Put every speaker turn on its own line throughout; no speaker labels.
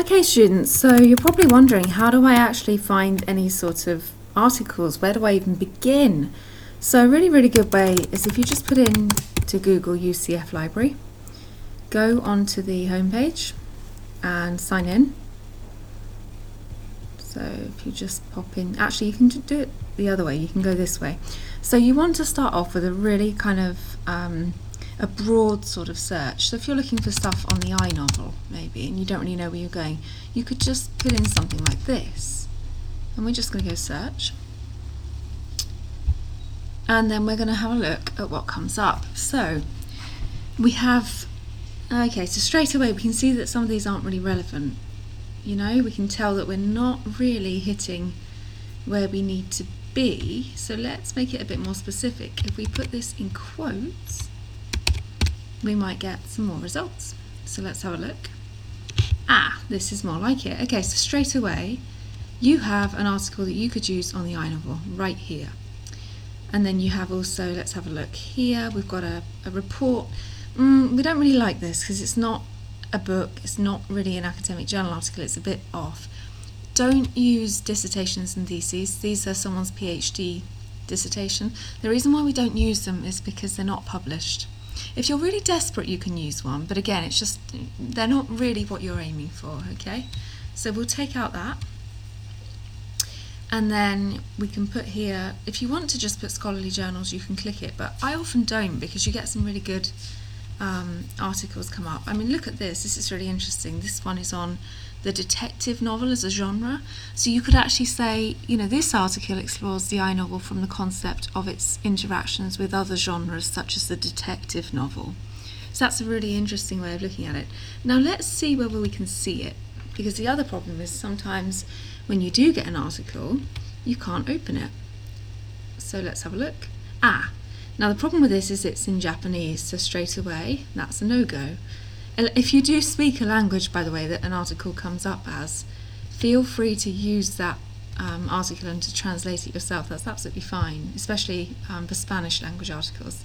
Okay, students, so you're probably wondering, how do I actually find any sort of articles? Where do I even begin? So a really, really good way is if you just put in to Google UCF Library, go onto the homepage and sign in. So if you just pop in, actually you can do it the other way, you can go this way. So you want to start off with a really kind of a broad sort of search. So if you're looking for stuff on the iNovel maybe and you don't really know where you're going, you could just put in something like this, and we're just going to go search, and then we're going to have a look at what comes up. So we have, okay, so straight away we can see that some of these aren't really relevant. You know, we can tell that we're not really hitting where we need to be. So let's make it a bit more specific. If we put this in quotes, we might get some more results. So let's have a look. This is more like it. Okay, so straight away you have an article that you could use on the iNovel right here. And then you have also, let's have a look here, we've got a report. We don't really like this because it's not a book, it's not really an academic journal article, it's a bit off. Don't use dissertations and theses. These are someone's PhD dissertation. The reason why we don't use them is because they're not published. If you're really desperate, you can use one, but again, it's just, they're not really what you're aiming for, okay? So we'll take out that. And then we can put here, if you want to just put scholarly journals, you can click it, but I often don't because you get some really good articles come up. I mean, look at this. This is really interesting. This one is on the detective novel as a genre. So you could actually say, you know, this article explores the iNovel from the concept of its interactions with other genres such as the detective novel. So that's a really interesting way of looking at it. Now let's see whether we can see it, because the other problem is sometimes when you do get an article, you can't open it. So let's have a look. Now the problem with this is it's in Japanese, so straight away that's a no-go. If you do speak a language, by the way, that an article comes up as, feel free to use that article and to translate it yourself. That's absolutely fine, especially for Spanish language articles.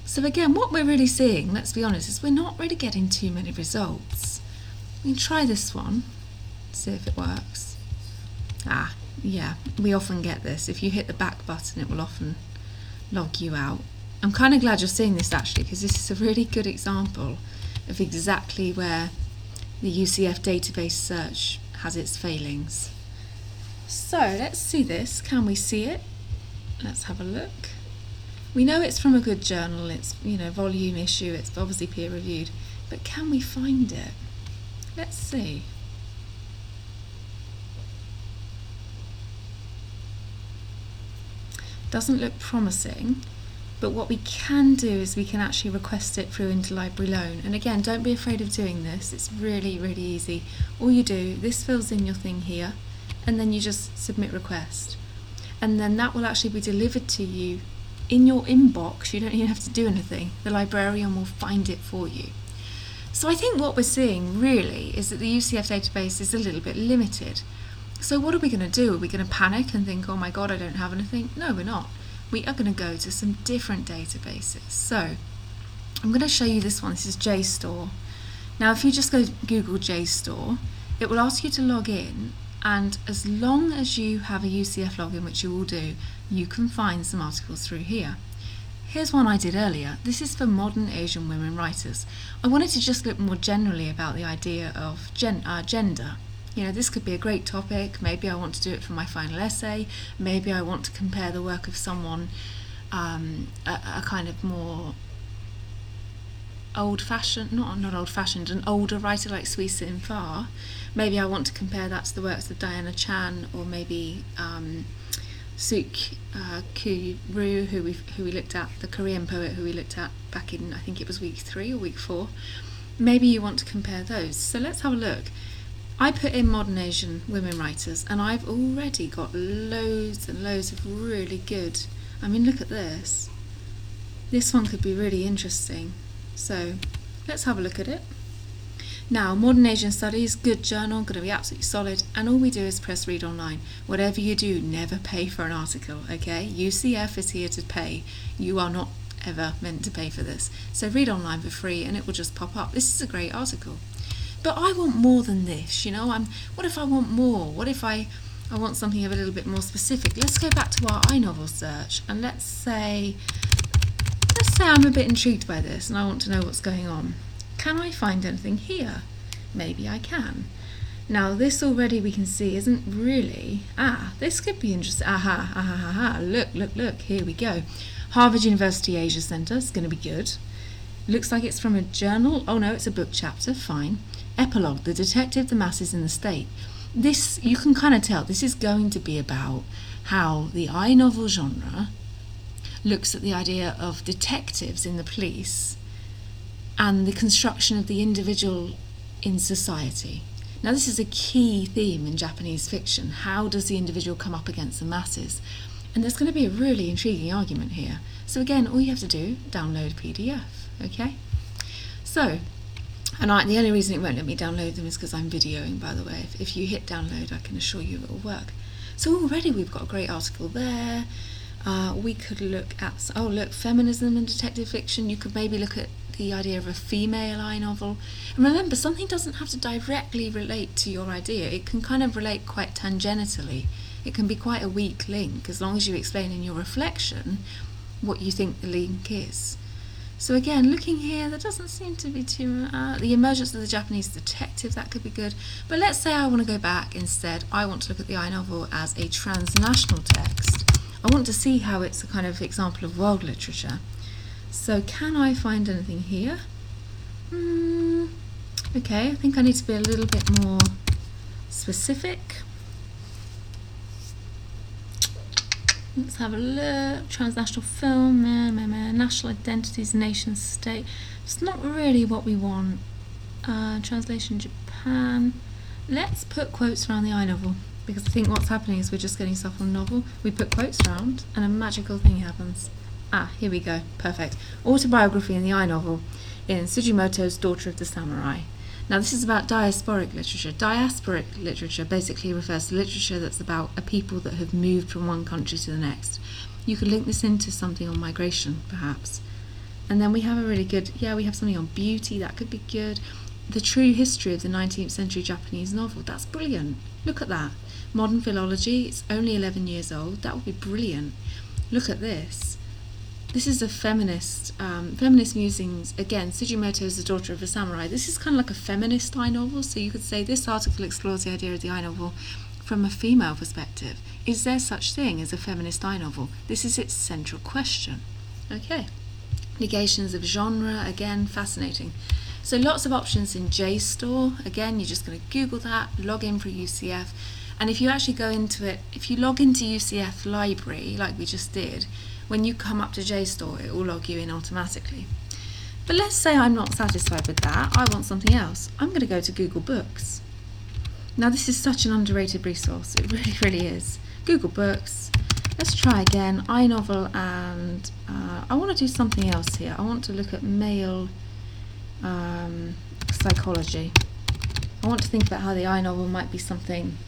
So again, what we're really seeing, let's be honest, is we're not really getting too many results. We can try this one, see if it works. Yeah, we often get this. If you hit the back button, it will often log you out. I'm kind of glad you're seeing this actually, because this is a really good example of exactly where the UCF database search has its failings. So let's see this. Can we see it? Let's have a look. We know it's from a good journal, it's, you know, volume issue, it's obviously peer reviewed, but can we find it? Let's see. Doesn't look promising, but what we can do is we can actually request it through Interlibrary Loan. And again, don't be afraid of doing this, it's really, really easy. All you do, this fills in your thing here, and then you just submit request. And then that will actually be delivered to you in your inbox. You don't even have to do anything. The librarian will find it for you. So I think what we're seeing really is that the UCF database is a little bit limited. So what are we going to do? Are we going to panic and think, oh my god, I don't have anything? No, we're not. We are going to go to some different databases. So I'm going to show you this one. This is JSTOR. Now if you just go Google JSTOR, it will ask you to log in, and as long as you have a UCF login, which you will do, you can find some articles through here. Here's one I did earlier. This is for modern Asian women writers. I wanted to just look more generally about the idea of gender. You know, this could be a great topic. Maybe I want to do it for my final essay. Maybe I want to compare the work of someone, a kind of more old-fashioned, not old-fashioned, an older writer like Sui Sin Phar. Maybe I want to compare that to the works of Diana Chan, or maybe Suk Kyu Ryu, who we looked at, the Korean poet who we looked at back in, I think it was week 3 or week 4. Maybe you want to compare those. So let's have a look. I put in modern Asian women writers, and I've already got loads and loads of really good. I mean, look at this. This one could be really interesting. So let's have a look at it. Now, Modern Asian Studies, good journal, going to be absolutely solid, and all we do is press read online. Whatever you do, never pay for an article, okay? UCF is here to pay. You are not ever meant to pay for this. So read online for free and it will just pop up. This is a great article. but I want more than this, you know. What if I want more? What if I want something a little bit more specific? Let's go back to our iNovel search, and let's say I'm a bit intrigued by this and I want to know what's going on. Can I find anything here? Maybe I can. Now this already we can see isn't really, this could be interesting. Look, here we go. Harvard University Asia Center is going to be good. Looks like it's from a journal. Oh no, it's a book chapter, fine. Epilogue, The Detective, the Masses in the State. This, you can kind of tell, this is going to be about how the iNovel genre looks at the idea of detectives in the police and the construction of the individual in society. Now this is a key theme in Japanese fiction. How does the individual come up against the masses? And there's going to be a really intriguing argument here. So again, all you have to do, download PDF, okay? So, and the only reason it won't let me download them is because I'm videoing, by the way. If you hit download, I can assure you it will work. So already we've got a great article there. We could look at, feminism and detective fiction. You could maybe look at the idea of a female iNovel. And remember, something doesn't have to directly relate to your idea. It can kind of relate quite tangentially. It can be quite a weak link, as long as you explain in your reflection what you think the link is. So again, looking here, there doesn't seem to be too the emergence of the Japanese detective, that could be good. But let's say I want to go back instead. I want to look at the iNovel as a transnational text. I want to see how it's a kind of example of world literature. So can I find anything here? Okay, I think I need to be a little bit more specific. Let's have a look. Transnational film, national identities, nation state. It's not really what we want. Translation Japan. Let's put quotes around the iNovel, because I think what's happening is we're just getting stuff on novel. We put quotes around and a magical thing happens. Here we go. Perfect. Autobiography in the iNovel in Sugimoto's Daughter of the Samurai. Now this is about diasporic literature. Diasporic literature basically refers to literature that's about a people that have moved from one country to the next. You could link this into something on migration, perhaps. And then we have a really good, we have something on beauty, that could be good. The true history of the 19th century Japanese novel, that's brilliant. Look at that. Modern philology, it's only 11 years old, that would be brilliant. Look at this. This is a feminist musings. Again, Sugimoto's The Daughter of a Samurai. This is kind of like a feminist iNovel, so you could say this article explores the idea of the iNovel from a female perspective. Is there such thing as a feminist iNovel? This is its central question. Okay. Negations of genre, again, fascinating. So lots of options in JSTOR. Again, you're just going to Google that, log in for UCF, and if you actually go into it, if you log into UCF Library, like we just did, when you come up to JSTOR, it will log you in automatically. But let's say I'm not satisfied with that, I want something else. I'm going to go to Google Books. Now this is such an underrated resource, it really, really is. Google Books, let's try again, iNovel, and I want to do something else here. I want to look at male psychology. I want to think about how the iNovel might be something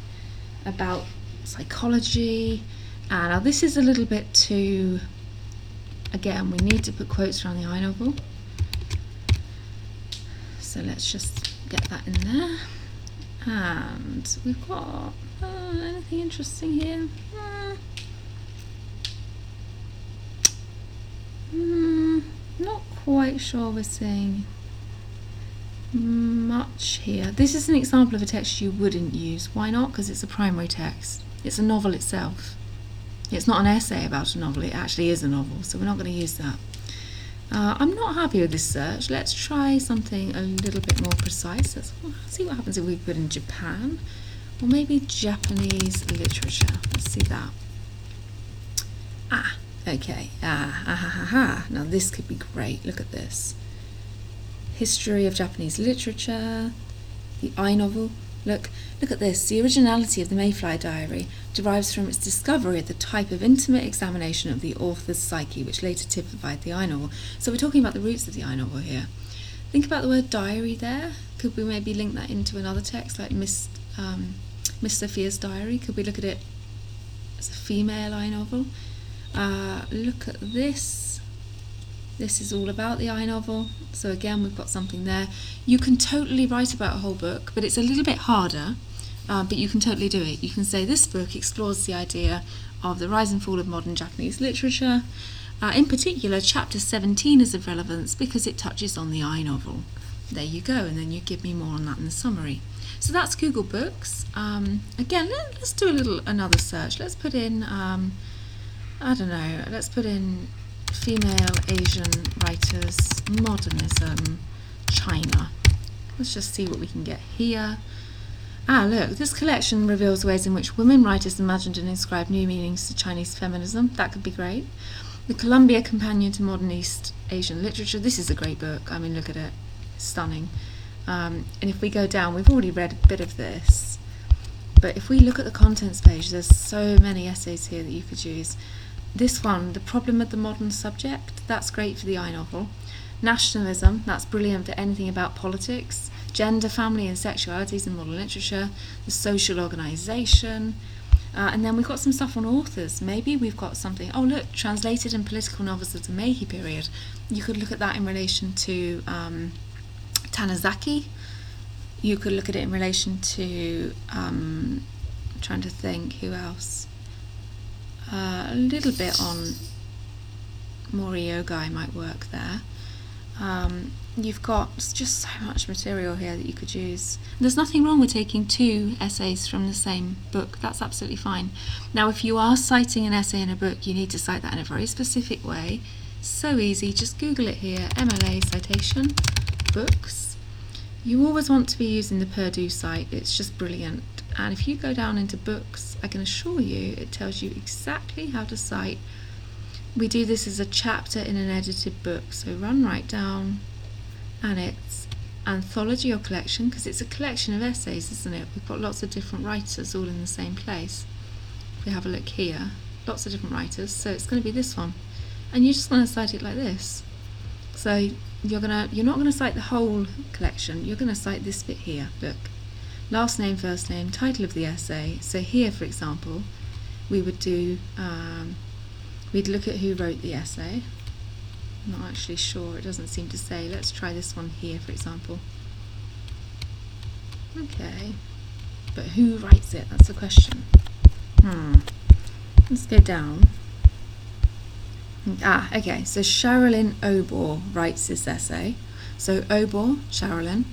about psychology. Now this is a little bit too, again, we need to put quotes around the iNovel. So let's just get that in there. And we've got anything interesting here? Not quite sure we're seeing much here. This is an example of a text you wouldn't use. Why not? Because it's a primary text. It's a novel itself. It's not an essay about a novel, it actually is a novel, so we're not going to use that. I'm not happy with this search. Let's try something a little bit more precise. Let's see what happens if we put in Japan, or maybe Japanese literature. Let's see that. Okay. Now this could be great. Look at this. History of Japanese literature, the iNovel. Look at this. The originality of the Mayfly Diary derives from its discovery of the type of intimate examination of the author's psyche, which later typified the iNovel. So we're talking about the roots of the iNovel here. Think about the word diary there. Could we maybe link that into another text, like Miss Sophia's Diary? Could we look at it as a female iNovel? Look at this. This is all about the I novel. So again, we've got something there. You can totally write about a whole book, but it's a little bit harder, but you can totally do it. You can say this book explores the idea of the rise and fall of modern Japanese literature. In particular, chapter 17 is of relevance because it touches on the I novel. There you go, and then you give me more on that in the summary. So that's Google Books. Again, let's do another search. Let's put in, let's put in female Asian writers, modernism, China. Let's just see what we can get here. Look, this collection reveals ways in which women writers imagined and inscribed new meanings to Chinese feminism. That could be great. The Columbia Companion to Modern East Asian Literature. This is a great book. I mean, look at it. It's stunning. And if we go down, we've already read a bit of this. But if we look at the contents page, there's so many essays here that you could use. This one, The Problem with the Modern Subject, that's great for the I novel. Nationalism, that's brilliant for anything about politics. Gender, family and sexualities in modern literature. The Social Organisation. And then we've got some stuff on authors. Maybe we've got something, oh look, translated and political novels of the Meiji period. You could look at that in relation to Tanizaki. You could look at it in relation to, trying to think, who else? A little bit on Mori Ogai might work there. You've got just so much material here that you could use. There's nothing wrong with taking 2 essays from the same book. That's absolutely fine. Now, if you are citing an essay in a book, you need to cite that in a very specific way. So easy. Just Google it here. MLA citation, books. You always want to be using the Purdue site. It's just brilliant. And if you go down into books, I can assure you it tells you exactly how to cite. We do this as a chapter in an edited book. So run right down, and it's anthology or collection, because it's a collection of essays, isn't it? We've got lots of different writers all in the same place. If we have a look here, lots of different writers, so it's going to be this one. And you just want to cite it like this. So you're not going to cite the whole collection, you're going to cite this bit here. Look, last name, first name, title of the essay. So here, for example, we would do, we'd look at who wrote the essay. I'm not actually sure, it doesn't seem to say. Let's try this one here, for example. Okay, but who writes it? That's the question. Let's go down. Okay, so Sherilyn Obor writes this essay. So Obor, Sherilyn.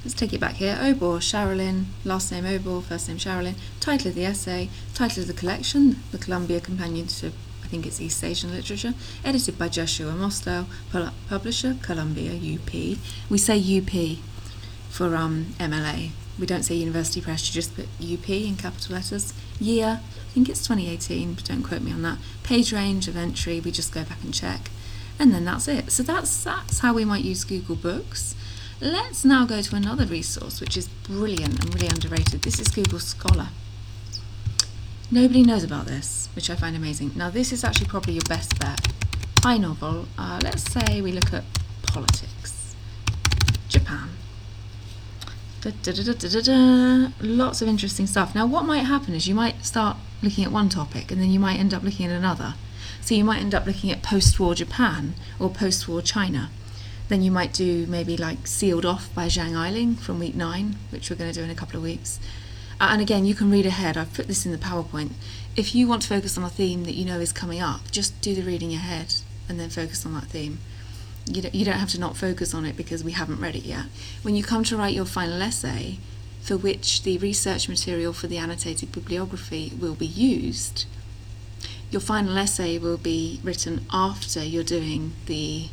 Let's take it back here. Obor, Sherilyn, last name Obor, first name Sherilyn. Title of the essay, title of the collection, The Columbia Companion to, I think it's East Asian Literature, edited by Joshua Mostow, publisher, Columbia, UP. We say UP for MLA. We don't say University Press, you just put UP in capital letters. Year, I think it's 2018, but don't quote me on that. Page range of entry, we just go back and check. And then that's it. So that's how we might use Google Books. Let's now go to another resource, which is brilliant and really underrated. This is Google Scholar. Nobody knows about this, which I find amazing. Now, this is actually probably your best bet. I novel. Let's say we look at politics. Japan. Lots of interesting stuff. Now, what might happen is you might start looking at one topic and then you might end up looking at another. So you might end up looking at post-war Japan or post-war China. Then you might do maybe like Sealed Off by Zhang Eiling from week 9, which we're going to do in a couple of weeks. And again, you can read ahead. I've put this in the PowerPoint. If you want to focus on a theme that you know is coming up, just do the reading ahead and then focus on that theme. You don't have to not focus on it because we haven't read it yet. When you come to write your final essay, for which the research material for the annotated bibliography will be used, your final essay will be written after you're doing the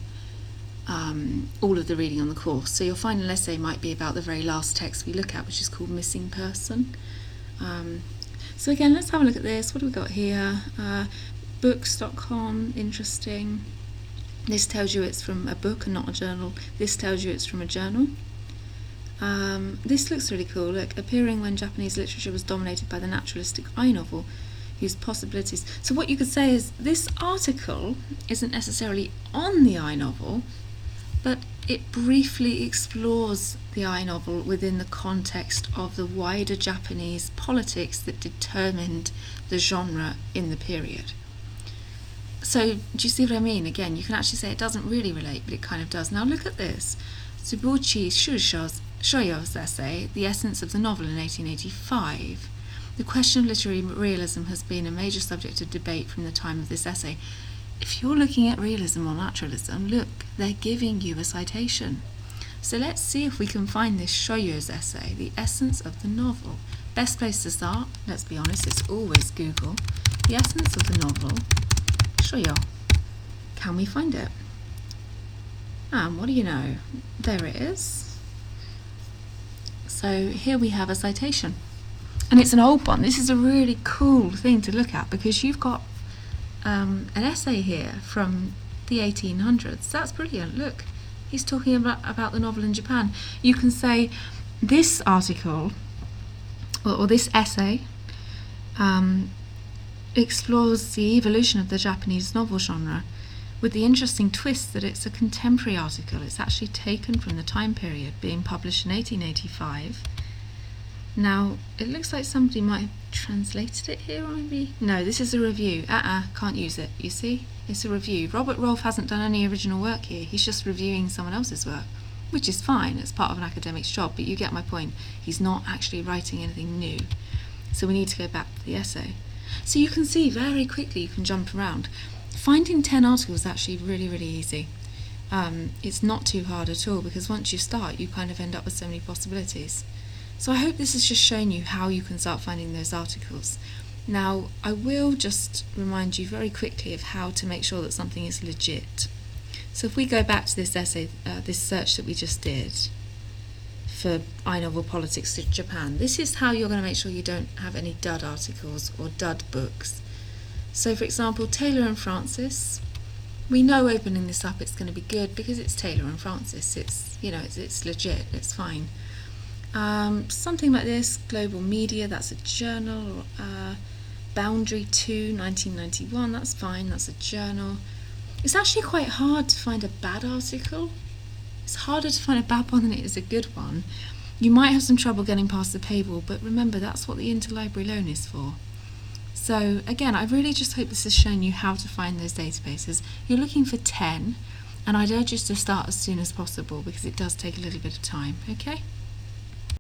all of the reading on the course. So your final essay might be about the very last text we look at, which is called Missing Person. So again, let's have a look at this. What do we got here? Books.com, interesting. This tells you it's from a book and not a journal. This tells you it's from a journal. This looks really cool. Look, appearing when Japanese literature was dominated by the naturalistic I novel, whose possibilities. So what you could say is this article isn't necessarily on the I novel, but it briefly explores the I novel within the context of the wider Japanese politics that determined the genre in the period. So do you see what I mean? Again, you can actually say it doesn't really relate, but it kind of does. Now look at this. Subochi Shoyo's essay, The Essence of the Novel in 1885. The question of literary realism has been a major subject of debate from the time of this essay. If you're looking at realism or naturalism, look, they're giving you a citation. So let's see if we can find this Shoyo's essay, The Essence of the Novel. Best place to start, let's be honest, it's always Google. The Essence of the Novel, Shoyo. Can we find it? And what do you know? There it is. So here we have a citation. And it's an old one. This is a really cool thing to look at because you've got an essay here from the 1800s. That's brilliant. Look, he's talking about the novel in Japan. You can say this article or this essay explores the evolution of the Japanese novel genre with the interesting twist that it's a contemporary article. It's actually taken from the time period, being published in 1885. Now, it looks like somebody might have translated it here, or maybe... No, this is a review. Can't use it, you see? It's a review. Robert Rolfe hasn't done any original work here. He's just reviewing someone else's work, which is fine. It's part of an academic's job, but you get my point. He's not actually writing anything new. So we need to go back to the essay. So you can see very quickly, you can jump around. Finding 10 articles is actually really, really easy. It's not too hard at all because once you start, you kind of end up with so many possibilities. So I hope this has just shown you how you can start finding those articles. Now, I will just remind you very quickly of how to make sure that something is legit. So if we go back to this essay, this search that we just did for iNovel Politics to Japan, this is how you're going to make sure you don't have any dud articles or dud books. So for example, Taylor and Francis, we know opening this up it's going to be good because it's Taylor and Francis. It's, you know, it's legit, it's fine. Something like this, Global Media, that's a journal. Boundary 2, 1991, that's fine, that's a journal. It's actually quite hard to find a bad article. It's harder to find a bad one than it is a good one. You might have some trouble getting past the paywall, but remember that's what the interlibrary loan is for. So again, I really just hope this has shown you how to find those databases. You're looking for 10, and I'd urge you to start as soon as possible because it does take a little bit of time, okay?